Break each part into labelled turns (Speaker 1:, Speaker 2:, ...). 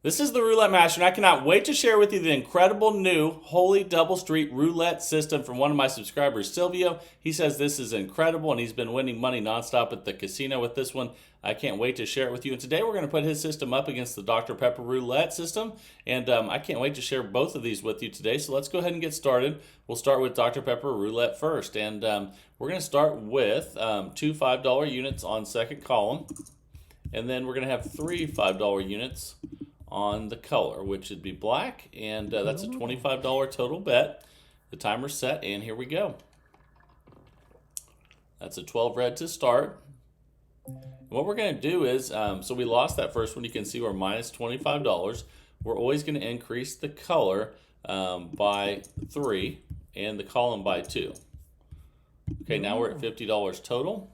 Speaker 1: This is the Roulette Master, and I cannot wait to share with you the incredible new Holy Double Street Roulette system from one of my subscribers, Silvio. He says this is incredible, and he's been winning money nonstop at the casino with this one. I can't wait to share it with you. And today we're going to put his system up against the Dr. Pepper Roulette system, and I can't wait to share both of these with you today. So let's go ahead and get started. We'll start with Dr. Pepper Roulette first, and we're going to start with two $5 units on second column, and then we're going to have three $5 units on the color, which would be black, and that's a $25 total bet. The timer's set, and here we go. That's a 12 red to start. And what we're going to do is, so we lost that first one. You can see we're minus $25. We're always going to increase the color by 3 and the column by 2. Okay, now we're at $50 total,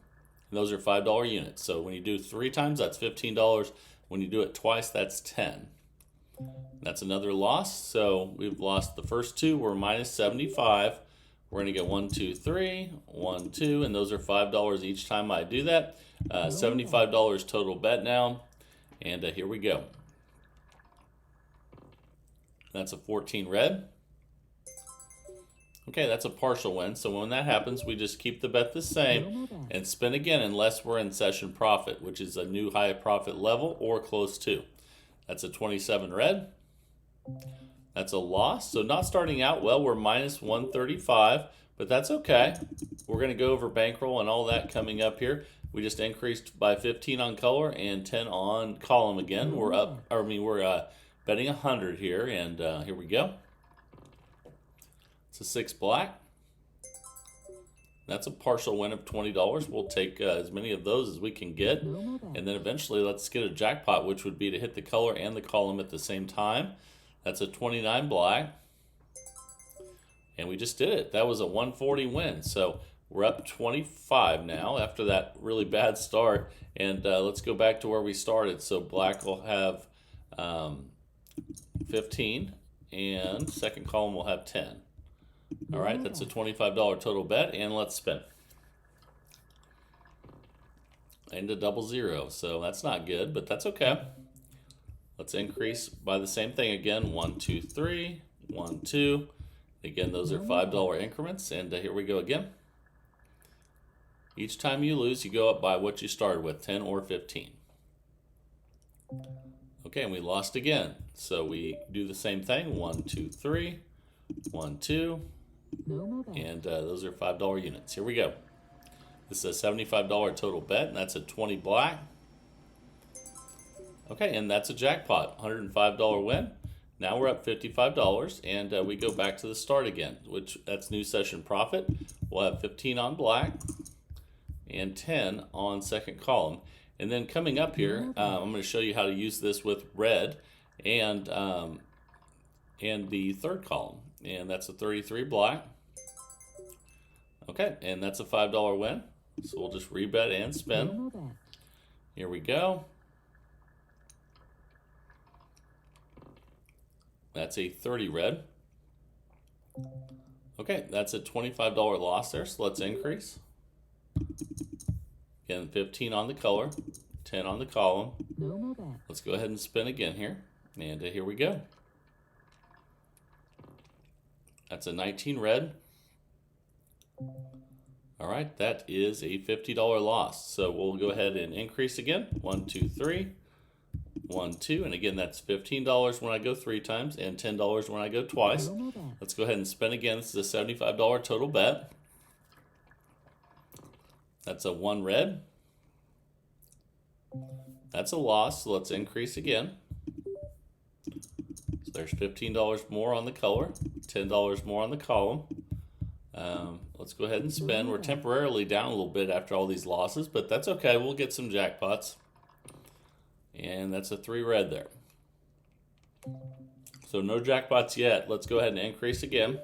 Speaker 1: and those are $5 units. So when you do 3 times, that's $15. When you do it twice, that's 10. That's another loss. So we've lost the first 2. We're minus 75. We're going to get 1, 2, 3, 1, 2, and those are $5 each time I do that. $75 total bet now, and here we go. That's a 14 red. Okay, that's a partial win. So when that happens, we just keep the bet the same and spin again unless we're in session profit, which is a new high profit level or close to. That's a 27 red. That's a loss. So not starting out well. We're minus 135, but that's okay. We're going to go over bankroll and all that coming up here. We just increased by 15 on color and 10 on column again. We're up, we're betting 100 here, and here we go. It's a 6 black. That's a partial win of $20. We'll take as many of those as we can get. And then eventually let's get a jackpot, which would be to hit the color and the column at the same time. That's a 29 black. And we just did it. That was a 140 win. So we're up 25 now after that really bad start. And let's go back to where we started. So black will have 15, and second column will have 10. All right, that's a $25 total bet, and let's spin. And a double zero, so that's not good, but that's okay. Let's increase by the same thing again. 1, 2, 3, 1, 2. Again, those are $5 increments, and here we go again. Each time you lose, you go up by what you started with, 10 or 15. Okay, and we lost again. So we do the same thing. 1, 2, 3, 1, 2. And those are $5 units. Here we go. This is a $75 total bet, and that's a 20 black. Okay, and that's a jackpot, $105 win. Now we're up $55, and we go back to the start again, which that's new session profit. We'll have 15 on black and 10 on second column. And then coming up here, I'm going to show you how to use this with red and the third column. And that's a 33 black. Okay, and that's a $5 win. So we'll just rebet and spin. Here we go. That's a 30 red. Okay, that's a $25 loss there, so let's increase. Again, 15 on the color, 10 on the column. Let's go ahead and spin again here. And here we go. That's a 19 red. All right, that is a $50 loss. So we'll go ahead and increase again. 1, 2, 3, 1, 2. And again, that's $15 when I go 3 times and $10 when I go twice. Let's go ahead and spin again. This is a $75 total bet. That's a 1 red. That's a loss, so let's increase again. So there's $15 more on the color, $10 more on the column. Let's go ahead and spin. We're temporarily down a little bit after all these losses, but that's okay. We'll get some jackpots. And that's a 3 red there. So no jackpots yet. Let's go ahead and increase again.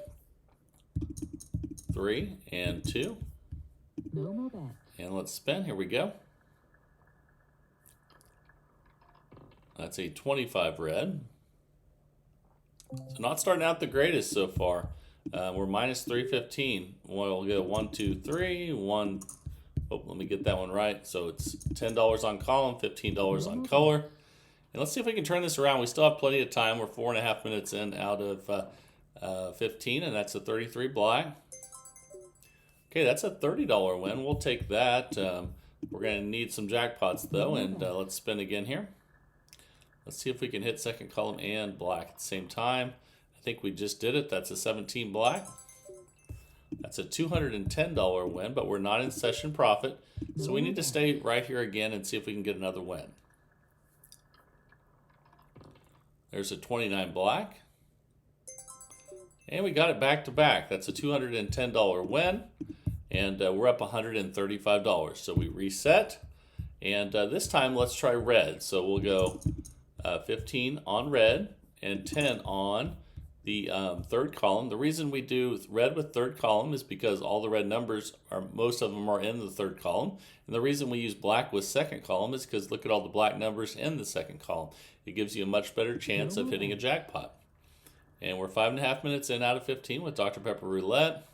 Speaker 1: 3 and 2. And let's spin. Here we go. That's a 25 red. So not starting out the greatest so far. We're minus 315. We'll go 1, 2, 3, 1. Oh, let me get that one right. So it's $10 on column, $15 on color. And let's see if we can turn this around. We still have plenty of time. We're 4.5 minutes in out of 15, and that's a 33 black. Okay, that's a $30 win. We'll take that. We're going to need some jackpots, though, and let's spin again here. Let's see if we can hit second column and black at the same time. I think we just did it. That's a 17 black. That's a $210 win, but we're not in session profit, so we need to stay right here again and see if we can get another win. There's a 29 black. And we got it back to back. That's a $210 win, and we're up $135. So we reset, and this time let's try red. So we'll go 15 on red and 10 on the third column. The reason we do red with third column is because all the red numbers, most of them are in the third column. And the reason we use black with second column is because look at all the black numbers in the second column. It gives you a much better chance of hitting a jackpot. And we're 5.5 minutes in out of 15 with Dr. Pepper Roulette.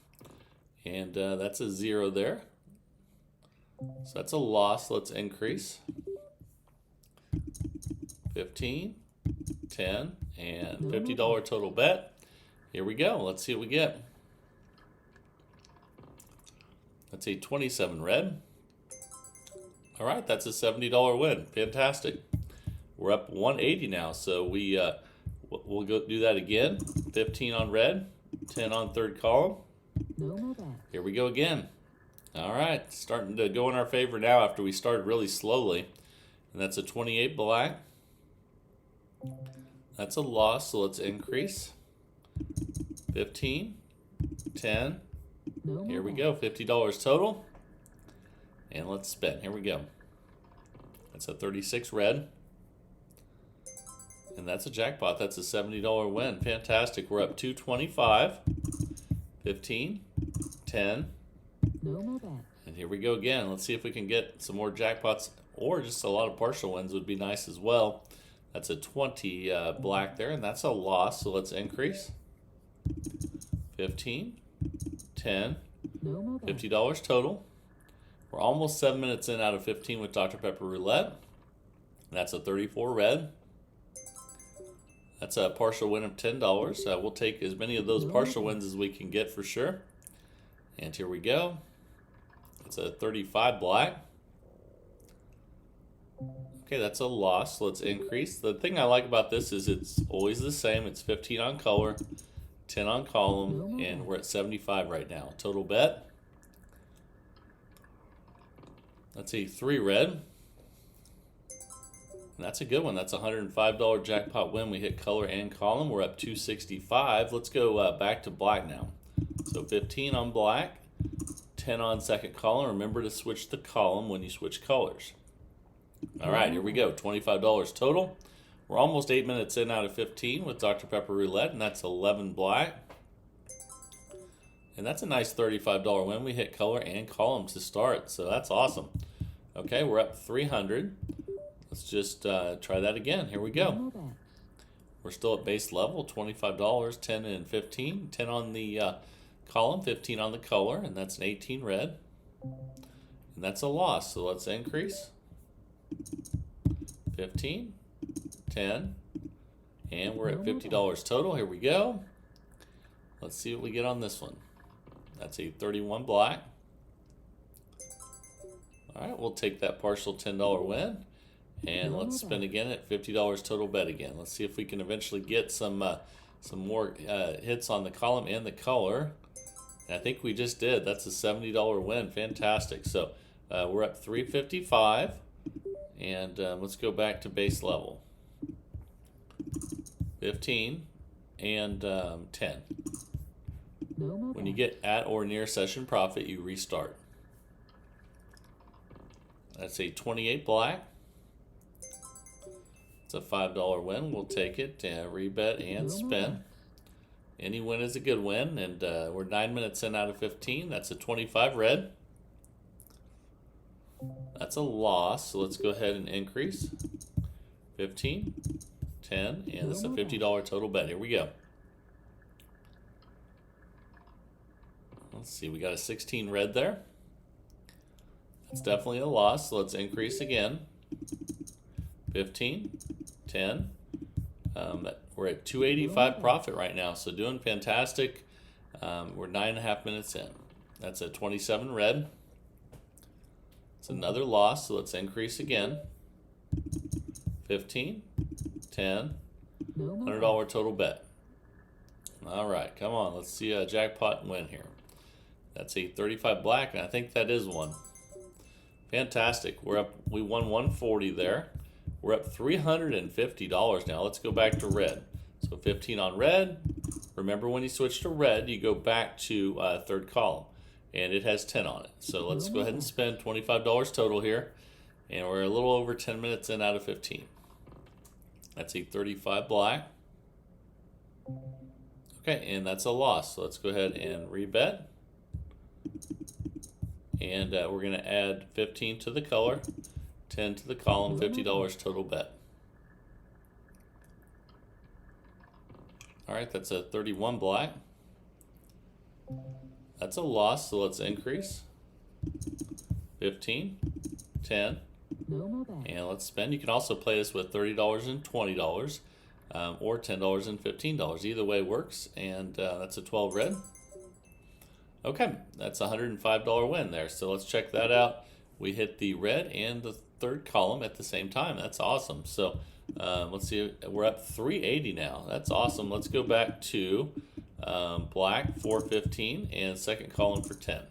Speaker 1: And that's a 0 there. So that's a loss. Let's increase. 15, 10, and $50 total bet. Here we go. Let's see what we get. That's a 27 red. All right, that's a $70 win. Fantastic. We're up 180 now, so we'll go do that again. 15 on red, 10 on third column. Here we go again. All right, starting to go in our favor now after we started really slowly. And that's a 28 black. That's a loss, so let's increase. 15, 10. Here we go, $50 total. And let's spin. Here we go. That's a 36 red. And that's a jackpot. That's a $70 win. Fantastic. We're up 225. 15, 10. And here we go again. Let's see if we can get some more jackpots, or just a lot of partial wins would be nice as well. That's a 20 black there, and that's a loss, so let's increase. 15, 10, $50 total. We're almost 7 minutes in out of 15 with Dr. Pepper Roulette. That's a 34 red. That's a partial win of $10. We'll take as many of those partial wins as we can get for sure. And here we go. It's a 35 black. Okay, that's a loss. Let's increase. The thing I like about this is it's always the same. It's 15 on color, 10 on column, and we're at 75 right now. Total bet. Let's see, 3 red. And that's a good one. That's a $105 jackpot win. We hit color and column. We're up 265. Let's go back to black now. So 15 on black, 10 on second column. Remember to switch the column when you switch colors. All right, here we go. $25 total. We're almost 8 minutes in out of 15 with Dr. Pepper Roulette, and that's 11 black. And that's a nice $35 win. We hit color and column to start, so that's awesome. Okay, we're up 300. Let's just try that again. Here we go. We're still at base level, $25, 10 and 15. 10 on the column, 15 on the color, and that's an 18 red. And that's a loss, so let's increase. 15, 10, and we're at $50 total. Here we go. Let's see what we get on this one. That's a 31 black. All right, we'll take that partial $10 win. And let's spin again at $50 total bet again. Let's see if we can eventually get some more hits on the column and the color. And I think we just did. That's a $70 win. Fantastic. So we're up 355. And let's go back to base level. 15 and 10. When you get at or near session profit, you restart. That's a 28 black. It's a $5 win. We'll take it, rebet and spin. Any win is a good win, and we're 9 minutes in out of 15. That's a 25 red. That's a loss, so let's go ahead and increase. 15, 10, and it's a $50 total bet. Here we go. Let's see, we got a 16 red there. That's definitely a loss, so let's increase again. 15, 10. We're at 285 profit right now, so doing fantastic. We're 9.5 minutes in. That's a 27 red. It's another loss, so let's increase again. 15, 10, $100 total bet. All right, come on, let's see a jackpot win here. That's a 35 black, and I think that is one. Fantastic. We're up. We won 140 there. We're up $350 now. Let's go back to red. So 15 on red. Remember, when you switch to red, you go back to third column, and it has 10 on it. So let's go ahead and spend $25 total here, and we're a little over 10 minutes in out of 15. That's a 35 black. Okay, and that's a loss. So let's go ahead and rebet. And we're going to add 15 to the color, 10 to the column, $50 total bet. All right, that's a 31 black. That's a loss, so let's increase. 15, 10, and let's spend. You can also play this with $30 and $20, or $10 and $15. Either way works, and that's a 12 red. Okay, that's a $105 win there. So let's check that out. We hit the red and the third column at the same time. That's awesome. So let's see, we're up 380 now. That's awesome. Let's go back to black 415 and second column for 10.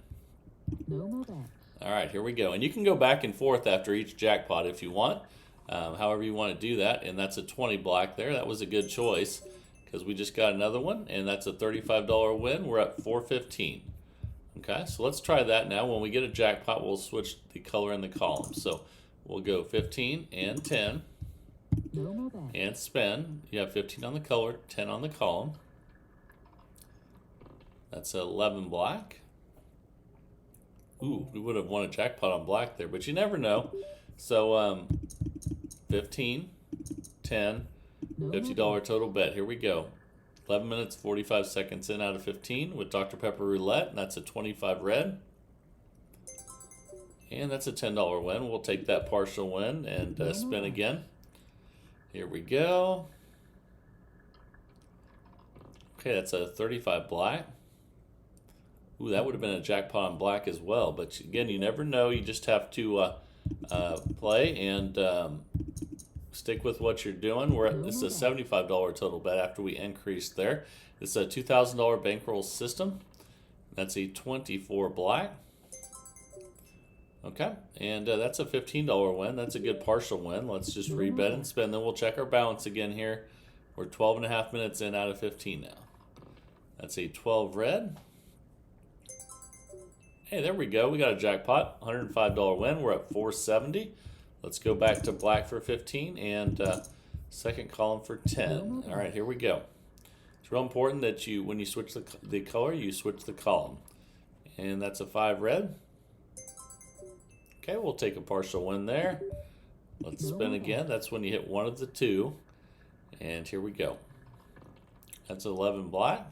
Speaker 1: All right, here we go. And you can go back and forth after each jackpot if you want, however you want to do that. And that's a 20 black there. That was a good choice because we just got another one, and that's a $35 win. We're at 415. Okay, so let's try that now. When we get a jackpot, we'll switch the color in the column. So we'll go 15 and 10 and spend. You have 15 on the color, 10 on the column. That's 11 black. Ooh, we would have won a jackpot on black there, but you never know. So 15, 10, $50 total bet. Here we go. 11 minutes, 45 seconds in out of 15 with Dr. Pepper Roulette, and that's a 25 red. And that's a $10 win. We'll take that partial win and spin again. Here we go. Okay, that's a 35 black. Ooh, that would have been a jackpot on black as well. But again, you never know. You just have to play and stick with what you're doing. This is a $75 total bet after we increased there. It's a $2,000 bankroll system. That's a 24 black. Okay, and that's a $15 win. That's a good partial win. Let's just rebet and spend. Then we'll check our balance again here. We're 12.5 minutes in out of 15 now. That's a 12 red. Hey, there we go. We got a jackpot. $105 win. We're at 470. Let's go back to black for 15 and second column for 10. All right, here we go. It's real important that when you switch the color, you switch the column. And that's a 5 red. Okay, we'll take a partial win there. Let's spin again. That's when you hit one of the two. And here we go. That's 11 black.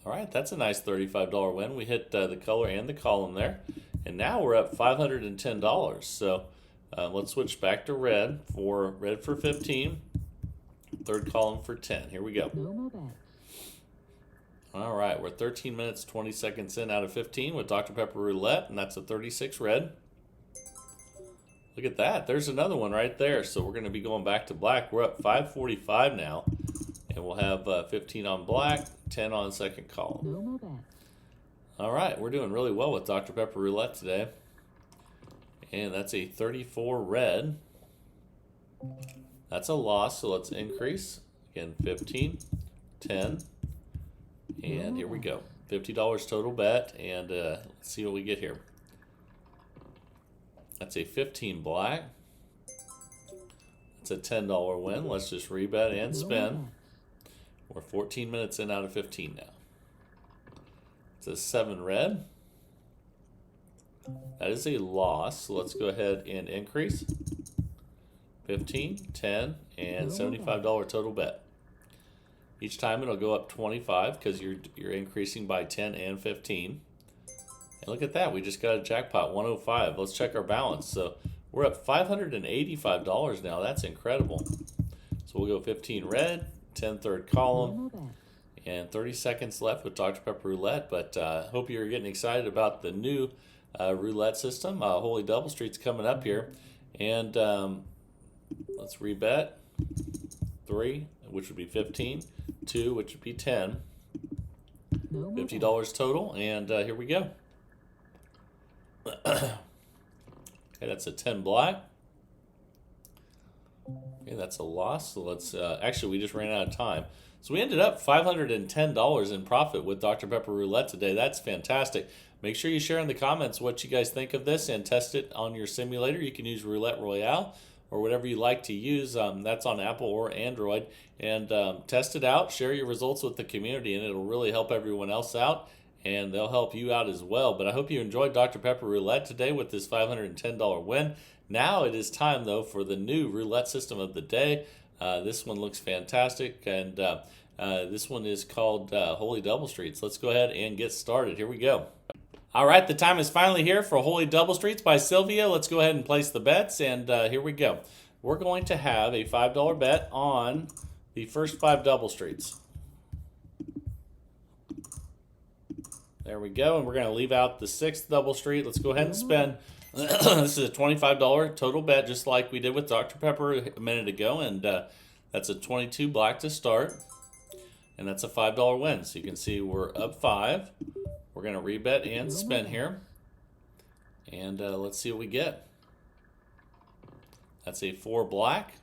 Speaker 1: All right, that's a nice $35 win. We hit the color and the column there. And now we're up $510. So let's switch back to red for 15, third column for 10. Here we go. All right, we're 13 minutes, 20 seconds in out of 15 with Dr. Pepper Roulette, and that's a 36 red. Look at that. There's another one right there. So we're going to be going back to black. We're up 545 now, and we'll have 15 on black, 10 on second column. All right, we're doing really well with Dr. Pepper Roulette today. And that's a 34 red. That's a loss, so let's increase. Again, 15, 10, and here we go. $50 total bet, and let's see what we get here. That's a 15 black. It's a $10 win. Let's just rebet and spin. We're 14 minutes in out of 15 now. It's a 7 red. That is a loss. So let's go ahead and increase. 15, 10, and $75 total bet. Each time it'll go up 25 because you're increasing by 10 and 15. And look at that, we just got a jackpot, 105. Let's check our balance. So We're up $585 now. That's incredible. So we'll go 15 red, 10 third column, and 30 seconds left with Dr. Pepper Roulette. But hope you're getting excited about the new roulette system. Holy Double Street's coming up here. And let's rebet. 3, which would be 15. 2, which would be 10. $50 total. And here we go. Okay, that's a 10 black. Okay, that's a loss. So let's actually, we just ran out of time. So we ended up $510 in profit with Dr. Pepper Roulette today. That's fantastic. Make sure you share in the comments what you guys think of this and test it on your simulator. You can use Roulette Royale or whatever you like to use. That's on Apple or Android. And test it out. Share your results with the community, and it'll really help everyone else out. And they'll help you out as well. But I hope you enjoyed Dr. Pepper Roulette today with this $510 win. Now it is time, though, for the new roulette system of the day. This one looks fantastic, and this one is called Holy Double Streets. Let's go ahead and get started. Here we go. All right, the time is finally here for Holy Double Streets by Sylvia. Let's go ahead and place the bets, and here we go. We're going to have a $5 bet on the first 5 double streets. There we go, and we're going to leave out the 6th double street. Let's go ahead and spin. This is a $25 total bet, just like we did with Dr. Pepper a minute ago, and that's a 22 black to start, and that's a $5 win. So you can see we're up 5. We're going to rebet and spin here, and let's see what we get. That's a 4 black.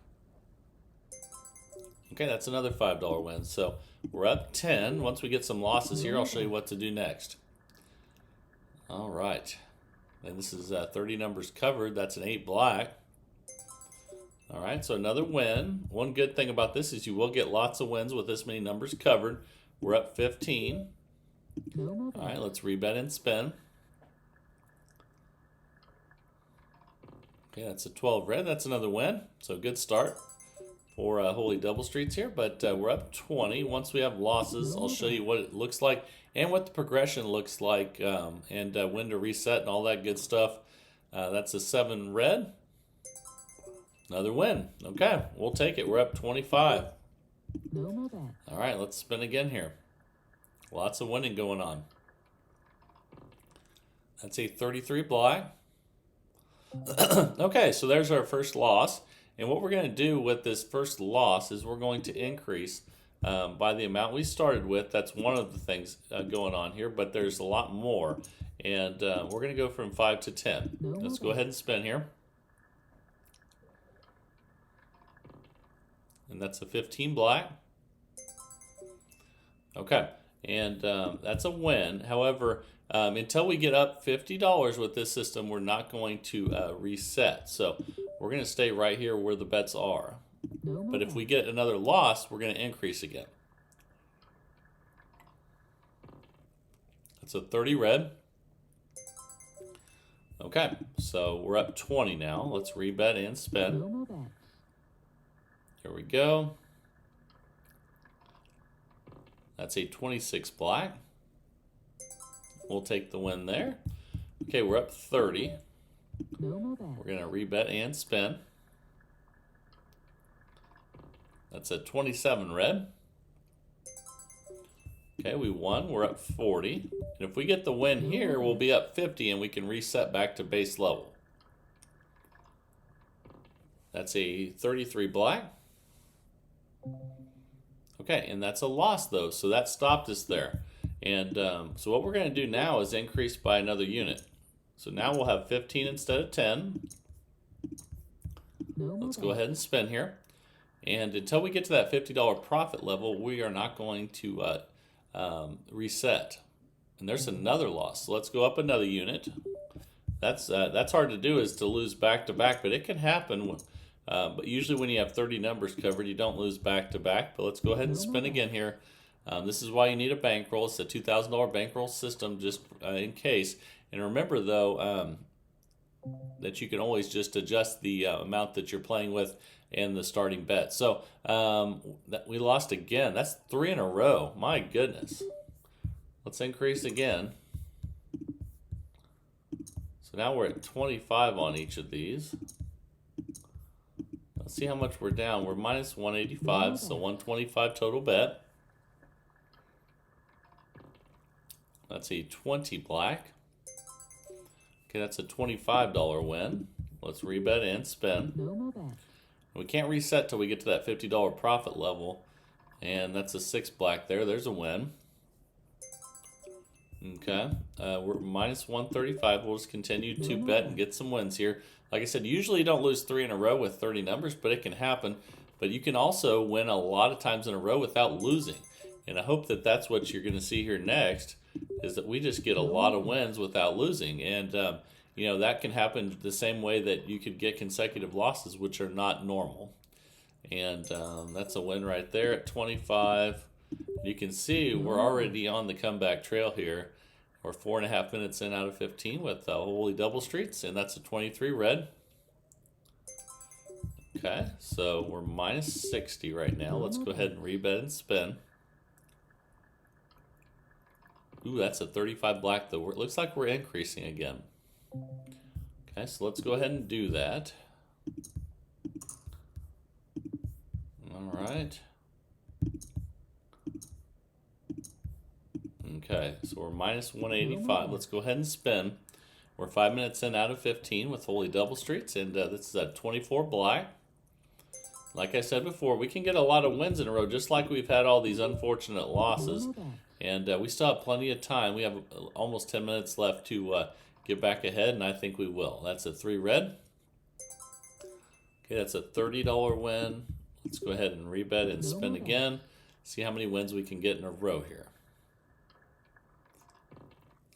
Speaker 1: Okay, that's another $5 win. So we're up 10. Once we get some losses here, I'll show you what to do next. All right. And this is 30 numbers covered. That's an 8 black. All right, so another win. One good thing about this is you will get lots of wins with this many numbers covered. We're up 15. All right, let's rebet and spin. Okay, that's a 12 red. That's another win. So good start for Holy Double Streets here, but we're up 20. Once we have losses, I'll show you what it looks like and what the progression looks like, and when to reset and all that good stuff. That's a 7 red. Another win. Okay, we'll take it. We're up 25. All right, let's spin again here. Lots of winning going on. That's a 33 black. Okay, so there's our first loss. And what we're going to do with this first loss is we're going to increase by the amount we started with. That's one of the things going on here, but there's a lot more. And we're going to go from 5 to 10. Let's go ahead and spin here. And that's a 15 black. Okay, and that's a win. However, until we get up $50 with this system, we're not going to reset. So we're going to stay right here where the bets are. But if we get another loss, we're going to increase again. That's a 30 red. Okay, so we're up 20 now. Let's rebet and spin. Here we go. That's a 26 black. We'll take the win there. Okay, we're up 30. We're going to rebet and spin. That's a 27 red. Okay, we won. We're up 40. And if we get the win here, we'll be up 50 and we can reset back to base level. That's a 33 black. Okay, and that's a loss though, so that stopped us there. And so what we're going to do now is increase by another unit. So now we'll have 15 instead of 10. Let's go ahead and spin here. And until we get to that $50 profit level, we are not going to reset. And there's another loss. So let's go up another unit. That's hard to do, is to lose back to back, but it can happen. But usually when you have 30 numbers covered, you don't lose back to back. But let's go ahead and spin again here. This is why you need a bankroll. It's a $2,000 bankroll system, just in case. And remember, though, that you can always just adjust the amount that you're playing with and the starting bet. So we lost again. That's 3 in a row. My goodness. Let's increase again. So now we're at 25 on each of these. Let's see how much we're down. We're minus 185, so 125 total bet. That's a 20 black. Okay, that's a $25 win. Let's rebet and spin. We can't reset till we get to that $50 profit level. And that's a 6 black there. There's a win. Okay, we're minus 135. We'll just continue to bet and get some wins here. Like I said, usually you don't lose 3 in a row with 30 numbers, but it can happen. But you can also win a lot of times in a row without losing. And I hope that that's what you're going to see here next, is that we just get a lot of wins without losing. And, you know, that can happen the same way that you could get consecutive losses, which are not normal. And that's a win right there at 25. You can see we're already on the comeback trail here. We're 4.5 minutes in out of 15 with Holy Double Streets, and that's a 23 red. Okay, so we're minus 60 right now. Let's go ahead and rebet and spin. Ooh, that's a 35 black though. It looks like we're increasing again. Okay, so let's go ahead and do that. All right. Okay, so we're minus 185. Let's go ahead and spin. We're 5 minutes in out of 15 with Holy Double Streets, and this is a 24 black. Like I said before, we can get a lot of wins in a row, just like we've had all these unfortunate losses. And we still have plenty of time. We have almost 10 minutes left to get back ahead, and I think we will. That's a 3 red. Okay, that's a $30 win. Let's go ahead and rebet and spin again. See how many wins we can get in a row here.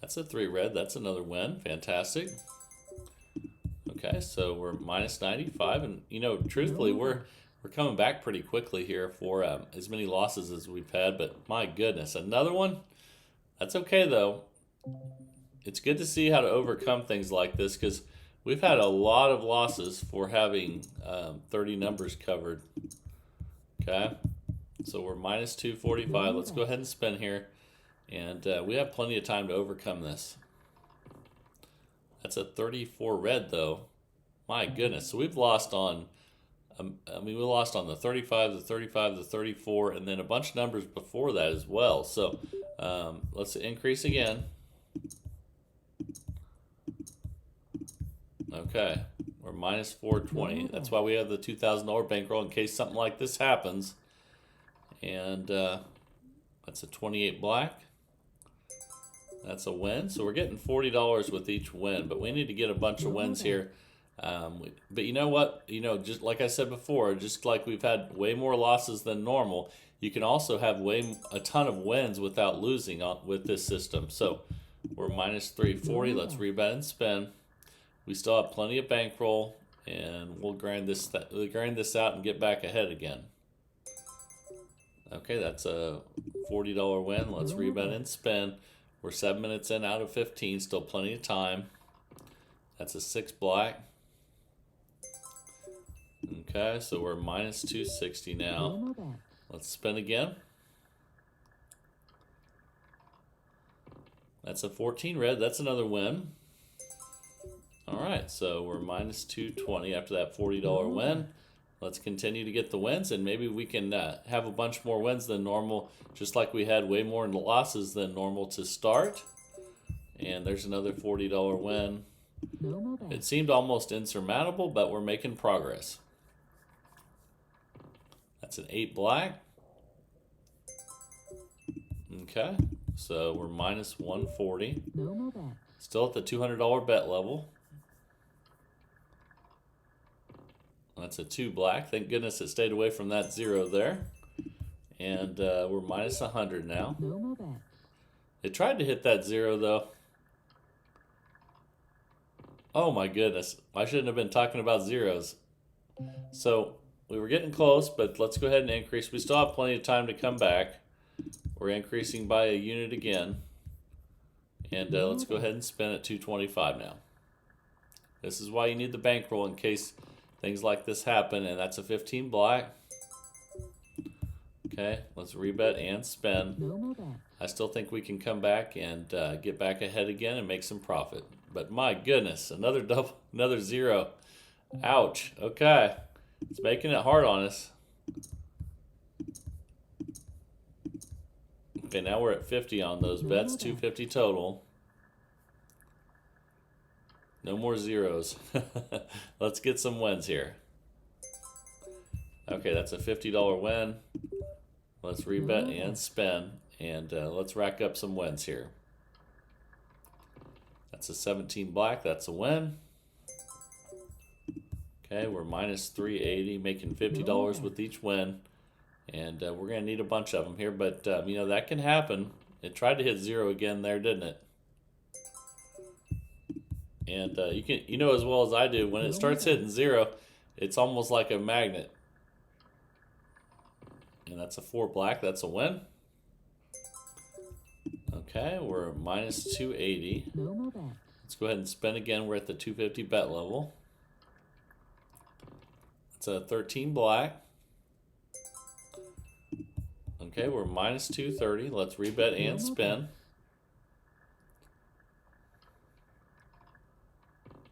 Speaker 1: That's a 3 red. That's another win. Fantastic. Okay, so we're minus 95, and you know, truthfully, we're coming back pretty quickly here for as many losses as we've had. But my goodness, another one. That's okay though. It's good to see how to overcome things like this, because we've had a lot of losses for having 30 numbers covered. Okay, so we're minus 245. Let's go ahead and spin here. And we have plenty of time to overcome this. That's a 34 red, though. My goodness. So we've lost on, we lost on the 35, the 35, the 34, and then a bunch of numbers before that as well. So let's increase again. Okay, we're minus 420. That's why we have the $2,000 bankroll in case something like this happens. And that's a 28 black. That's a win. So we're getting $40 with each win, but we need to get a bunch of wins here. But you know what? You know, just like I said before, just like we've had way more losses than normal, you can also have a ton of wins without losing with this system. So we're minus 340. Let's rebet and spin. We still have plenty of bankroll, and we'll grind this out and get back ahead again. Okay, that's a $40 win. Let's rebet and spin. We're 7 minutes in out of 15, still plenty of time. That's a 6 black. Okay, so we're minus 260 now. Let's spin again. That's a 14 red. That's another win. All right, so we're minus 220 after that $40 win. Let's continue to get the wins, and maybe we can have a bunch more wins than normal, just like we had way more losses than normal to start. And there's another $40 win. It seemed almost insurmountable, but we're making progress. That's an 8 black. Okay, so we're minus 140. Still at the $200 bet level. That's a 2 black. Thank goodness it stayed away from that 0 there. And we're minus 100 now. It tried to hit that 0 though. Oh my goodness. I shouldn't have been talking about zeros. So we were getting close, but let's go ahead and increase. We still have plenty of time to come back. We're increasing by a unit again. And let's go ahead and spin at 225 now. This is why you need the bankroll in case things like this happen, and that's a 15 black. Okay, let's rebet and spin. I still think we can come back and get back ahead again and make some profit. But my goodness, another 0. Ouch. Okay, It's making it hard on us. Okay, now we're at 50 on those bets, 250 total. No more zeros. Let's get some wins here. Okay, that's a $50 win. Let's rebet and spin, and let's rack up some wins here. That's a 17 black. That's a win. Okay, we're minus 380, making $50 with each win, and we're gonna need a bunch of them here. But you know, that can happen. It tried to hit zero again there, didn't it? And you know as well as I do, when it starts hitting zero, it's almost like a magnet. And that's a 4 black. That's a win. Okay, we're minus 280. Let's go ahead and spin again. We're at the 250 bet level. It's a 13 black. Okay, we're minus 230. Let's rebet and spin.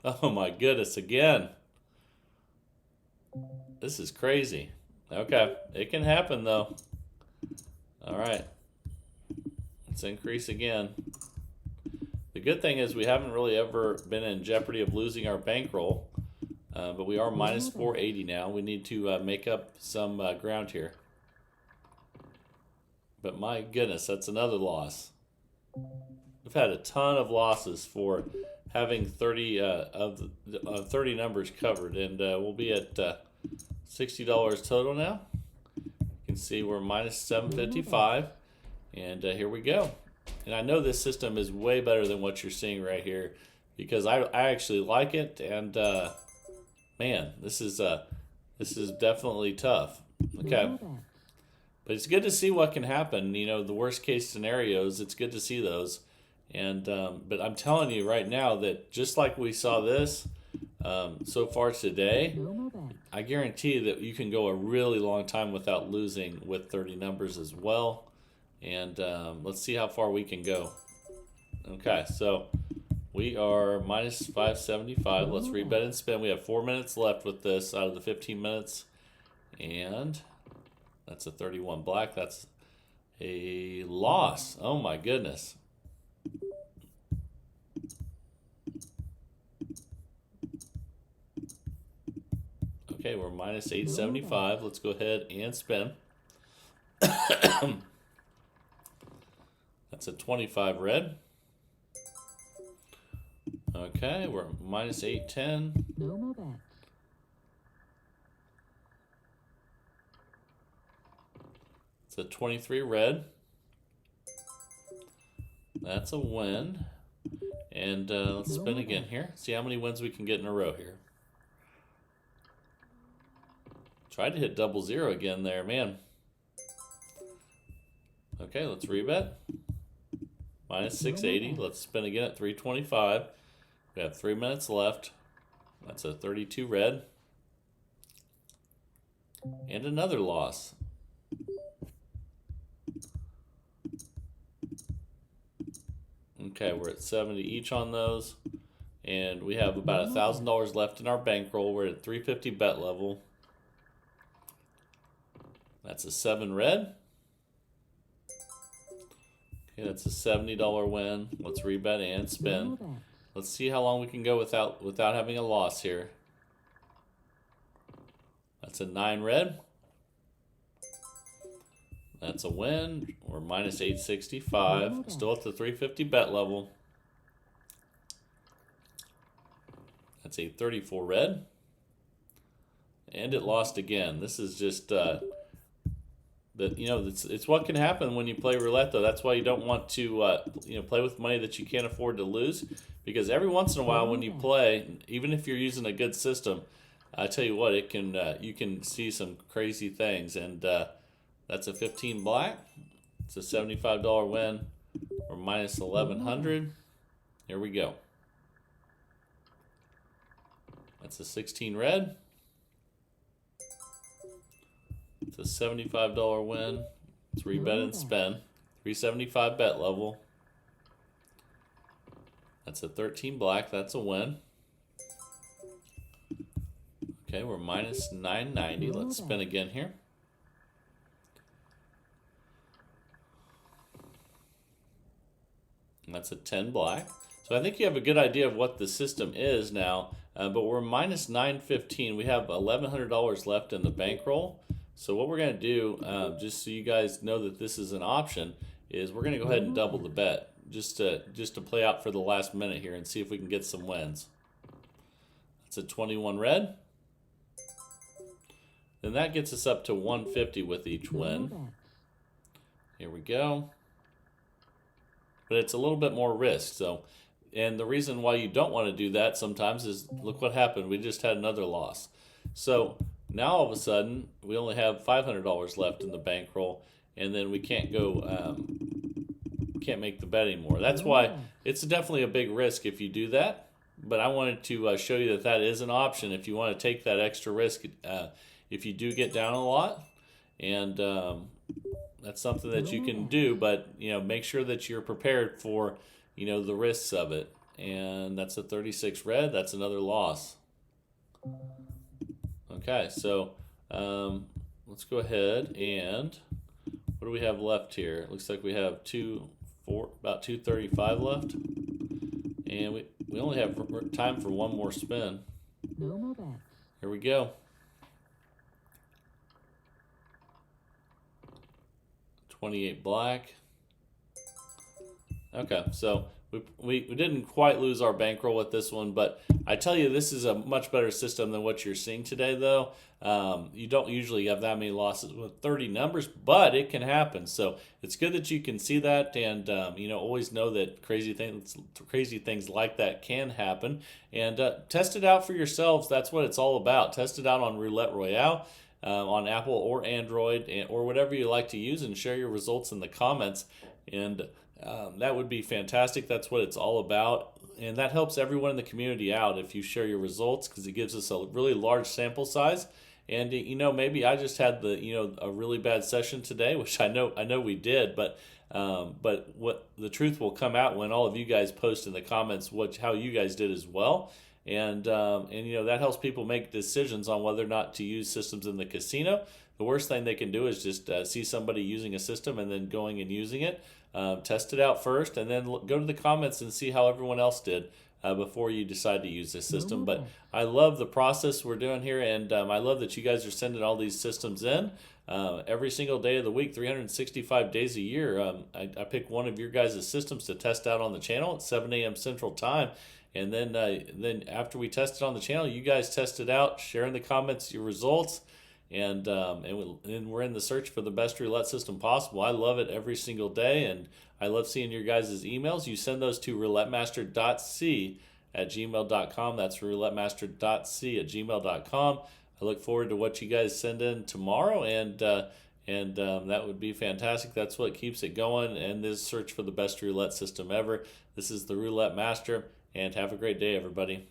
Speaker 1: Oh my goodness, again. This is crazy. Okay, it can happen though. All right, let's increase again. The good thing is we haven't really ever been in jeopardy of losing our bankroll, but we are minus 480 now. We need to make up some ground here. But my goodness, that's another loss. We've had a ton of losses for having 30 of the 30 numbers covered, and we'll be at $60 total now. You can see we're minus 755, and here we go. And I know this system is way better than what you're seeing right here, because I actually like it, and man, this is definitely tough. Okay, but it's good to see what can happen. You know, the worst case scenarios, it's good to see those. And but I'm telling you right now that just like we saw this so far today, I guarantee that you can go a really long time without losing with 30 numbers as well. And let's see how far we can go. Okay, so we are minus 575. Let's rebet and spin. We have 4 minutes left with this out of the 15 minutes. And that's a 31 black. That's a loss. Oh my goodness. Okay, we're minus 875. Let's go ahead and spin. That's a 25 red. Okay, we're minus 810.
Speaker 2: No more bets.
Speaker 1: It's a 23 red. That's a win. And let's spin again here. See how many wins we can get in a row here. Tried to hit 00 again there, man. Okay, let's rebet. Minus 680. Let's spin again at 325. We have 3 minutes left. That's a 32 red. And another loss. Okay, we're at 70 each on those. And we have about $1,000 left in our bankroll. We're at 350 bet level. That's a 7 red. Okay, that's a $70 win. Let's rebet and spin. Let's see how long we can go without having a loss here. That's a 9 red. That's a win. We're minus 865. Still at the 350 bet level. That's a 34 red. And it lost again. This is just it's what can happen when you play roulette, though. That's why you don't want to play with money that you can't afford to lose, because every once in a while when you play, even if you're using a good system, I tell you what, it can you can see some crazy things. And that's a 15 black. It's a $75 win. Or minus 1100. Here we go. That's a 16 red. It's a $75 win. Let's rebet and spin. 375 bet level. That's a 13 black. That's a win. Okay, we're minus 990. Let's spin again here. And that's a 10 black. So I think you have a good idea of what the system is now, but we're minus 915. We have $1,100 left in the bankroll. So what we're going to do, just so you guys know that this is an option, is we're going to go ahead and double the bet, just to play out for the last minute here and see if we can get some wins. That's a 21 red. Then that gets us up to 150 with each win. Here we go. But it's a little bit more risk. So, and the reason why you don't want to do that sometimes is, look what happened. We just had another loss. So now all of a sudden we only have $500 left in the bankroll, and then we can't go, can't make the bet anymore. That's why it's definitely a big risk if you do that. But I wanted to show you that that is an option if you want to take that extra risk. If you do get down a lot, and that's something that you can do, but make sure that you're prepared for the risks of it. And that's a 36 red. That's another loss. Okay, so let's go ahead and what do we have left here? It looks like we have about 235 left, and we only have time for one more spin.
Speaker 2: No more bets.
Speaker 1: Here we go. 28 black. Okay, so we didn't quite lose our bankroll with this one, but I tell you, this is a much better system than what you're seeing today, though. You don't usually have that many losses with 30 numbers, but it can happen. So it's good that you can see that, and always know that crazy things like that can happen. And test it out for yourselves. That's what it's all about. Test it out on Roulette Royale. On Apple or Android, or whatever you like to use, and share your results in the comments. And that would be fantastic. That's what it's all about. And that helps everyone in the community out if you share your results, because it gives us a really large sample size. And maybe I just had a really bad session today, which I know we did, but what the truth will come out when all of you guys post in the comments how you guys did as well. And that helps people make decisions on whether or not to use systems in the casino. The worst thing they can do is just see somebody using a system and then going and using it. Test it out first, and then go to the comments and see how everyone else did before you decide to use this system. But I love the process we're doing here, and I love that you guys are sending all these systems in every single day of the week, 365 days a year. I pick one of your guys' systems to test out on the channel at 7 a.m. Central Time. And then after we test it on the channel, you guys test it out, share in the comments your results, and we're in the search for the best roulette system possible. I love it every single day, and I love seeing your guys' emails. You send those to roulettemaster.c@gmail.com. That's roulettemaster.c@gmail.com. I look forward to what you guys send in tomorrow, and that would be fantastic. That's what keeps it going, and this search for the best roulette system ever. This is the Roulette Master. And have a great day, everybody.